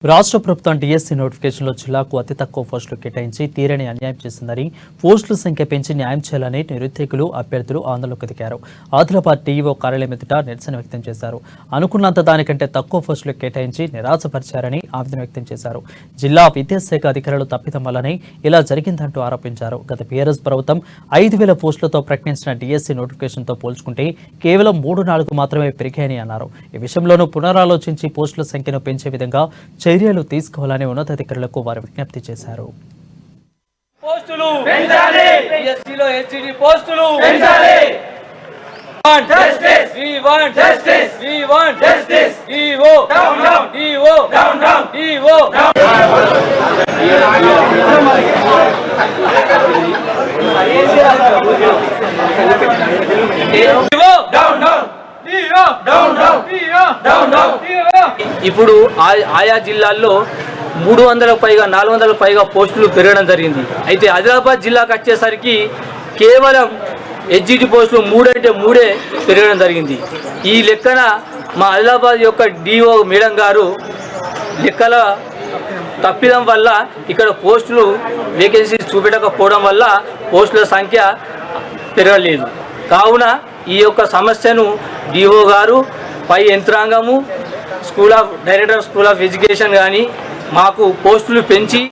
రాష్ట్ర ప్రభుత్వం డిఎస్సి నోటిఫికేషన్లో జిల్లాకు అతి తక్కువ పోస్టులు కేటాయించి తీరని అన్యాయం చేసిందని పోస్టుల సంఖ్య పెంచి న్యాయం చేయాలని నిరుద్యోగులు అభ్యర్థులు ఆందోళనకు దిగారు. ఆదిలాబాద్ టీఈఓ కార్యాలయం ఎదుట నిరసన వ్యక్తం చేశారు. అనుకున్నంత దానికంటే తక్కువ పోస్టులు కేటాయించి నిరాశపరిచారని ఆవేదన వ్యక్తం చేశారు. జిల్లా విద్యాశాఖ అధికారులు తప్పిదం వల్లనే ఇలా జరిగిందంటూ ఆరోపించారు. గత బీఆర్ఎస్ ప్రభుత్వం 5,000 పోస్టులతో ప్రకటించిన డిఎస్సి నోటిఫికేషన్తో పోల్చుకుంటే కేవలం 3-4 మాత్రమే పెరిగాయని అన్నారు. ఈ విషయంలోనూ పునరాలోచించి పోస్టుల సంఖ్యను పెంచే విధంగా చర్యలు తీసుకోవాలని ఉన్నతాధికారులకు వారు విజ్ఞప్తి చేశారు. పోస్టులు పెంచాలి, డిఎస్సిలో హెచ్డి పోస్టులు పెంచాలి. Justice we want justice we want justice EO down down EO down down EO ఇప్పుడు ఆయా జిల్లాల్లో 300 పైగా 400 పైగా పోస్టులు పెరగడం జరిగింది. అయితే ఆదిలాబాద్ జిల్లాకు వచ్చేసరికి కేవలం హెచ్జిటి పోస్టులు 3 అంటే 3 పెరగడం జరిగింది. ఈ లెక్కన మా ఆదిలాబాద్ యొక్క డిఓ మేడం గారు లెక్కల తప్పిదం వల్ల ఇక్కడ పోస్టులు వేకెన్సీస్ చూపెట్టకపోవడం వల్ల పోస్టుల సంఖ్య పెరగలేదు. కావున ఈ యొక్క సమస్యను డిఓ గారు, పై యంత్రాంగము, డైరెక్టర్ స్కూల్ ఆఫ్ ఎడ్యుకేషన్ కానీ మాకు పోస్టులు పెంచి